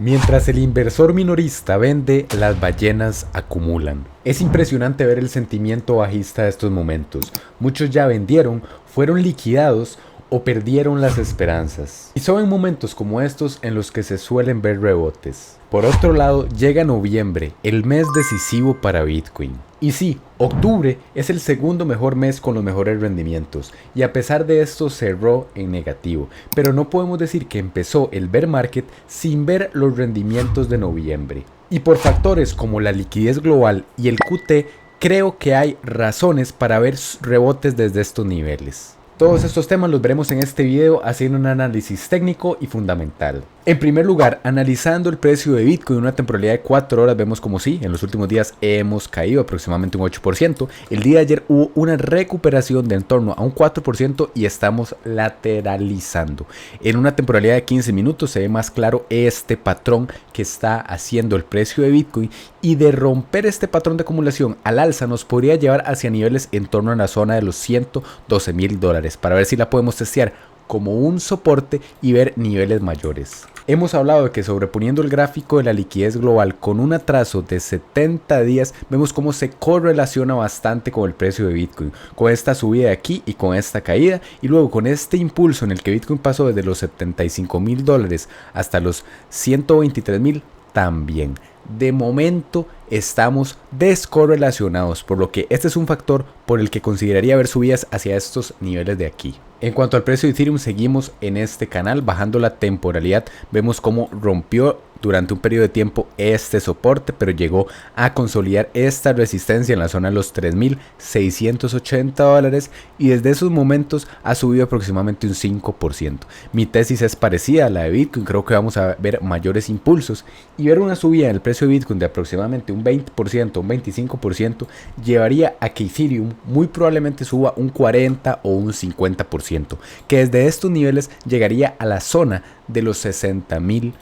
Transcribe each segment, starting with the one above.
Mientras el inversor minorista vende, las ballenas acumulan. Es impresionante ver el sentimiento bajista de estos momentos. Muchos ya vendieron, fueron liquidados o perdieron las esperanzas. Y son en momentos como estos en los que se suelen ver rebotes. Por otro lado, llega noviembre, el mes decisivo para Bitcoin. Y sí, octubre es el segundo mejor mes con los mejores rendimientos, y a pesar de esto cerró en negativo, pero no podemos decir que empezó el bear market sin ver los rendimientos de noviembre. Y por factores como la liquidez global y el QT, creo que hay razones para ver rebotes desde estos niveles. Todos estos temas los veremos en este video haciendo un análisis técnico y fundamental. En primer lugar, analizando el precio de Bitcoin en una temporalidad de 4 horas, vemos como sí, en los últimos días hemos caído aproximadamente un 8%. El día de ayer hubo una recuperación de en torno a un 4% y estamos lateralizando. En una temporalidad de 15 minutos se ve más claro este patrón que está haciendo el precio de Bitcoin, y de romper este patrón de acumulación al alza nos podría llevar hacia niveles en torno a la zona de los $112,000 para ver si la podemos testear como un soporte y ver niveles mayores. Hemos hablado de que sobreponiendo el gráfico de la liquidez global con un atraso de 70 días, vemos cómo se correlaciona bastante con el precio de Bitcoin, con esta subida de aquí y con esta caída, y luego con este impulso en el que Bitcoin pasó desde los $75,000 hasta los 123,000 también. De momento estamos descorrelacionados, por lo que este es un factor por el que consideraría ver subidas hacia estos niveles de aquí. En cuanto al precio de Ethereum, seguimos en este canal bajando la temporalidad. Vemos cómo rompió durante un periodo de tiempo este soporte, pero llegó a consolidar esta resistencia en la zona de los $3,680 y desde esos momentos ha subido aproximadamente un 5%. Mi tesis es parecida a la de Bitcoin, creo que vamos a ver mayores impulsos, y ver una subida en el precio de Bitcoin de aproximadamente un 20%, un 25% llevaría a que Ethereum muy probablemente suba un 40 o un 50%, que desde estos niveles llegaría a la zona de los $60,000.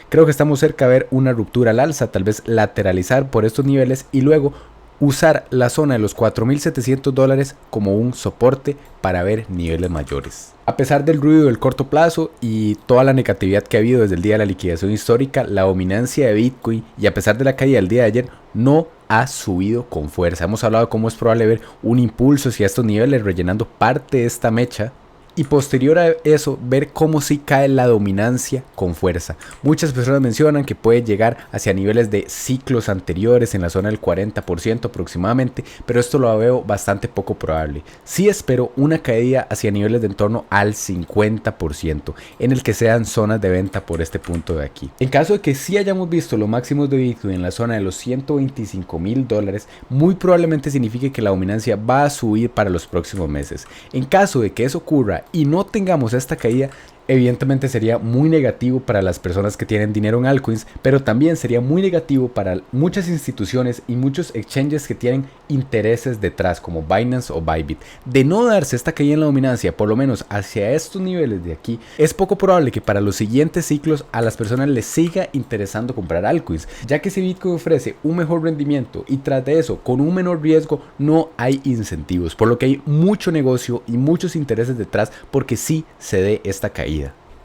Creo que estamos cerca de ver una ruptura al alza, tal vez lateralizar por estos niveles y luego usar la zona de los $4,700 como un soporte para ver niveles mayores. A pesar del ruido del corto plazo y toda la negatividad que ha habido desde el día de la liquidación histórica, la dominancia de Bitcoin, y a pesar de la caída del día de ayer, no ha subido con fuerza. Hemos hablado de cómo es probable ver un impulso hacia estos niveles rellenando parte de esta mecha, y posterior a eso ver cómo sí cae la dominancia con fuerza. Muchas personas mencionan que puede llegar hacia niveles de ciclos anteriores en la zona del 40% aproximadamente, pero esto lo veo bastante poco probable. Sí espero una caída hacia niveles de en torno al 50% en el que sean zonas de venta por este punto de aquí. En caso de que sí hayamos visto los máximos de Bitcoin en la zona de los $125,000, muy probablemente signifique que la dominancia va a subir para los próximos meses. En caso de que eso ocurra y no tengamos esta caída, evidentemente sería muy negativo para las personas que tienen dinero en altcoins, pero también sería muy negativo para muchas instituciones y muchos exchanges que tienen intereses detrás, como Binance o Bybit. De no darse esta caída en la dominancia, por lo menos hacia estos niveles de aquí, es poco probable que para los siguientes ciclos a las personas les siga interesando comprar altcoins, ya que si Bitcoin ofrece un mejor rendimiento y tras de eso con un menor riesgo, no hay incentivos, por lo que hay mucho negocio y muchos intereses detrás porque sí se dé esta caída.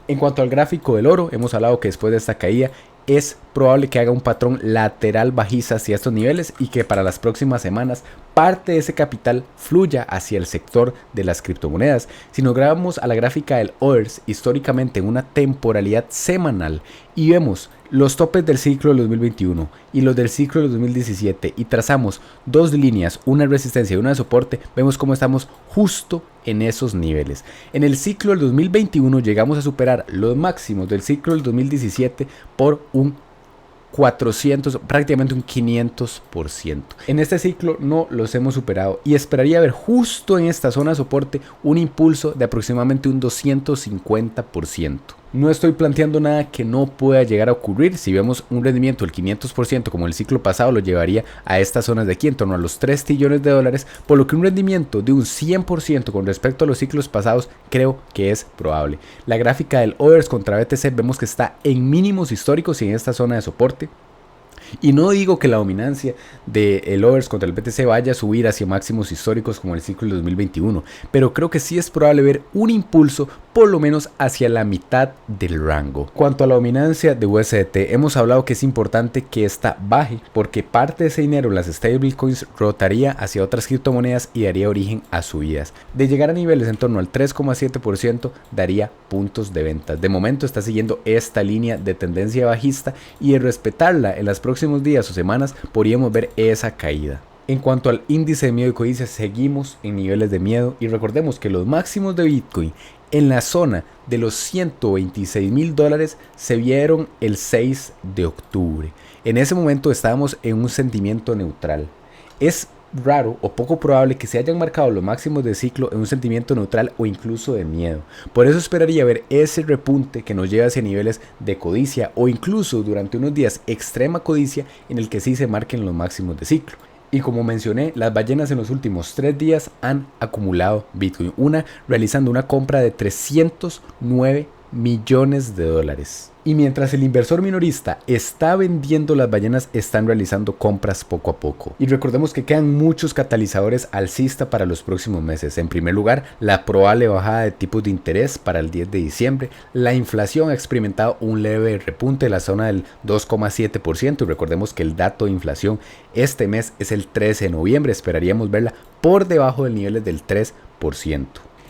En cuanto al gráfico del oro, hemos hablado que después de esta caída es probable que haga un patrón lateral bajista hacia estos niveles y que para las próximas semanas parte de ese capital fluya hacia el sector de las criptomonedas. Si nos grabamos a la gráfica del ORS históricamente en una temporalidad semanal y vemos los topes del ciclo del 2021 y los del ciclo del 2017 y trazamos dos líneas, una de resistencia y una de soporte, vemos cómo estamos justo en esos niveles. En el ciclo del 2021 llegamos a superar los máximos del ciclo del 2017 por un 400, prácticamente un 500%. En este ciclo no los hemos superado y esperaría ver justo en esta zona de soporte un impulso de aproximadamente un 250%. No estoy planteando nada que no pueda llegar a ocurrir. Si vemos un rendimiento del 500% como el ciclo pasado, lo llevaría a estas zonas de aquí en torno a los $3 trillones, por lo que un rendimiento de un 100% con respecto a los ciclos pasados creo que es probable. La gráfica del OVERS contra BTC vemos que está en mínimos históricos y en esta zona de soporte. Y no digo que la dominancia del OVERS contra el BTC vaya a subir hacia máximos históricos como el ciclo del 2021, pero creo que sí es probable ver un impulso por lo menos hacia la mitad del rango. Cuanto a la dominancia de USDT, hemos hablado que es importante que esta baje porque parte de ese dinero, las stablecoins, rotaría hacia otras criptomonedas y daría origen a subidas. De llegar a niveles en torno al 3,7% daría puntos de ventas. De momento está siguiendo esta línea de tendencia bajista y de respetarla en los próximos días o semanas podríamos ver esa caída. En cuanto al índice de miedo y codicia, seguimos en niveles de miedo y recordemos que los máximos de Bitcoin en la zona de los $126,000 se vieron el 6 de octubre. En ese momento estábamos en un sentimiento neutral. Es raro o poco probable que se hayan marcado los máximos de ciclo en un sentimiento neutral o incluso de miedo. Por eso esperaría ver ese repunte que nos lleve hacia niveles de codicia o incluso durante unos días extrema codicia en el que sí se marquen los máximos de ciclo. Y como mencioné, las ballenas en los últimos 3 días han acumulado Bitcoin, una realizando una compra de $309 millones. Y mientras el inversor minorista está vendiendo, las ballenas están realizando compras poco a poco. Y recordemos que quedan muchos catalizadores alcista para los próximos meses. En primer lugar, la probable bajada de tipos de interés para el 10 de diciembre. La inflación ha experimentado un leve repunte en la zona del 2,7%. Y recordemos que el dato de inflación este mes es el 13 de noviembre. Esperaríamos verla por debajo del nivel del 3%.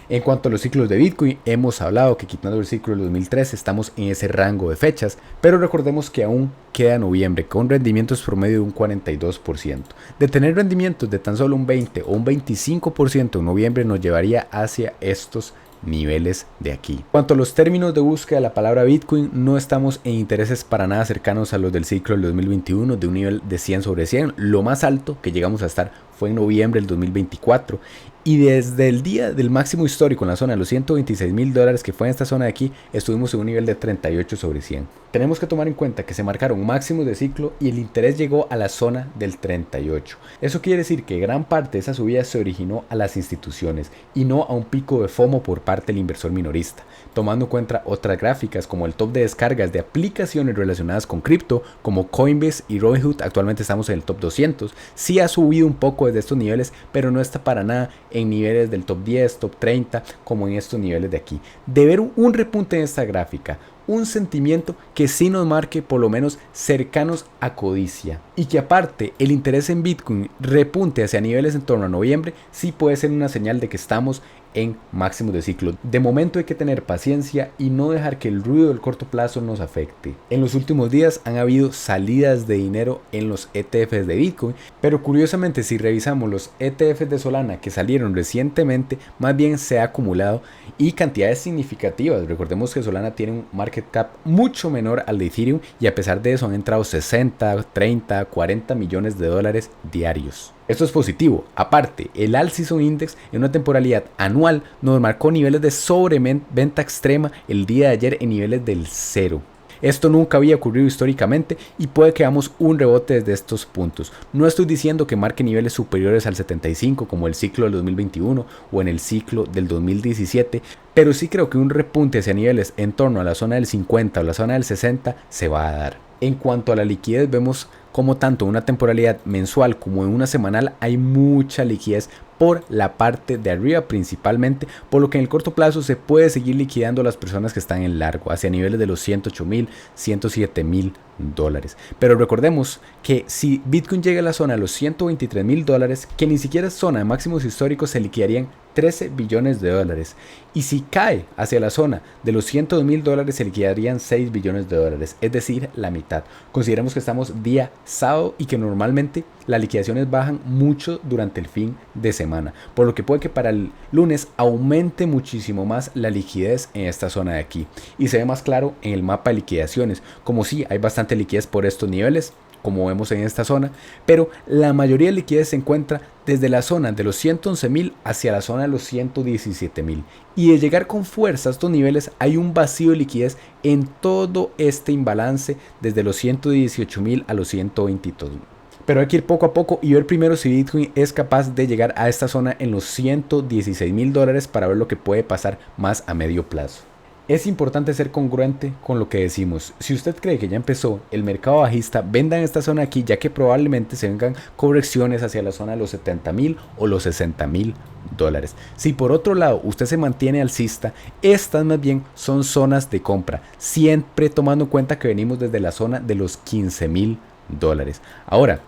En cuanto a los ciclos de Bitcoin, hemos hablado que quitando el ciclo del 2013 estamos en ese rango de fechas, pero recordemos que aún queda noviembre con rendimientos promedio de un 42%. De tener rendimientos de tan solo un 20 o un 25% en noviembre nos llevaría hacia estos niveles de aquí. En cuanto a los términos de búsqueda de la palabra Bitcoin, no estamos en intereses para nada cercanos a los del ciclo del 2021 de un nivel de 100 sobre 100. Lo más alto que llegamos a estar fue en noviembre del 2024 y desde el día del máximo histórico en la zona de los $126,000 que fue en esta zona de aquí, estuvimos en un nivel de 38 sobre 100. Tenemos que tomar en cuenta que se marcaron máximos de ciclo y el interés llegó a la zona del 38. Eso quiere decir que gran parte de esa subida se originó a las instituciones y no a un pico de FOMO por parte del inversor minorista. Tomando en cuenta otras gráficas como el top de descargas de aplicaciones relacionadas con cripto como Coinbase y Robinhood, actualmente estamos en el top 200. Sí ha subido un poco desde estos niveles, pero no está para nada en niveles del top 10, top 30 como en estos niveles de aquí. De ver un repunte en esta gráfica, un sentimiento que sí nos marque por lo menos cercanos a codicia y que aparte el interés en Bitcoin repunte hacia niveles en torno a noviembre, sí puede ser una señal de que estamos en máximos de ciclo. De momento hay que tener paciencia y no dejar que el ruido del corto plazo nos afecte. En los últimos días han habido salidas de dinero en los ETFs de Bitcoin, pero curiosamente si revisamos los ETFs de Solana que salieron recientemente, más bien se ha acumulado y cantidades significativas. Recordemos que Solana tiene un market cap mucho menor al de Ethereum y a pesar de eso han entrado 60, 30, 40 millones de dólares diarios. Esto es positivo. Aparte, el All Season Index en una temporalidad anual nos marcó niveles de sobreventa extrema el día de ayer en niveles del 0. Esto nunca había ocurrido históricamente y puede que hagamos un rebote desde estos puntos. No estoy diciendo que marque niveles superiores al 75 como el ciclo del 2021 o en el ciclo del 2017, pero sí creo que un repunte hacia niveles en torno a la zona del 50 o la zona del 60 se va a dar. En cuanto a la liquidez, vemos como tanto en una temporalidad mensual como en una semanal hay mucha liquidez por la parte de arriba principalmente, por lo que en el corto plazo se puede seguir liquidando a las personas que están en largo hacia niveles de los 108,000, 107,000 dólares. Pero recordemos que si Bitcoin llega a la zona de los 123,000 dólares, que ni siquiera es zona de máximos históricos, se liquidarían 13 billones de dólares. Y si cae hacia la zona de los 102,000 dólares, se liquidarían 6 billones de dólares, es decir, la mitad. Consideremos que estamos día sábado y que normalmente las liquidaciones bajan mucho durante el fin de semana, por lo que puede que para el lunes aumente muchísimo más la liquidez en esta zona de aquí. Y se ve más claro en el mapa de liquidaciones, como si hay bastante liquidez por estos niveles, como vemos en esta zona, pero la mayoría de liquidez se encuentra desde la zona de los 111,000 hacia la zona de los 117,000. Y de llegar con fuerza a estos niveles hay un vacío de liquidez en todo este imbalance desde los 118,000 a los 122,000. Pero hay que ir poco a poco y ver primero si Bitcoin es capaz de llegar a esta zona en los 116,000 dólares para ver lo que puede pasar más a medio plazo. Es importante ser congruente con lo que decimos. Si usted cree que ya empezó el mercado bajista, venda en esta zona aquí, ya que probablemente se vengan correcciones hacia la zona de los 70.000 o los 60.000 dólares. Si por otro lado usted se mantiene alcista, estas más bien son zonas de compra, siempre tomando en cuenta que venimos desde la zona de los 15.000 dólares. Ahora,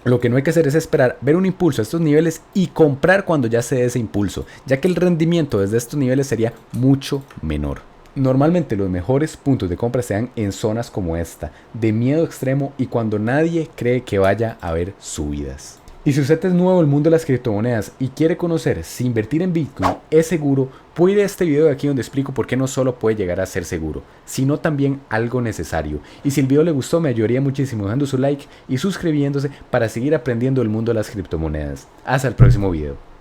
lo que no hay que hacer es esperar ver un impulso a estos niveles y comprar cuando ya se dé ese impulso, ya que el rendimiento desde estos niveles sería mucho menor. Normalmente los mejores puntos de compra se dan en zonas como esta, de miedo extremo y cuando nadie cree que vaya a haber subidas. Y si usted es nuevo en el mundo de las criptomonedas y quiere conocer si invertir en Bitcoin es seguro, puede ir a este video de aquí donde explico por qué no solo puede llegar a ser seguro, sino también algo necesario. Y si el video le gustó, me ayudaría muchísimo dejando su like y suscribiéndose para seguir aprendiendo el mundo de las criptomonedas. Hasta el próximo video.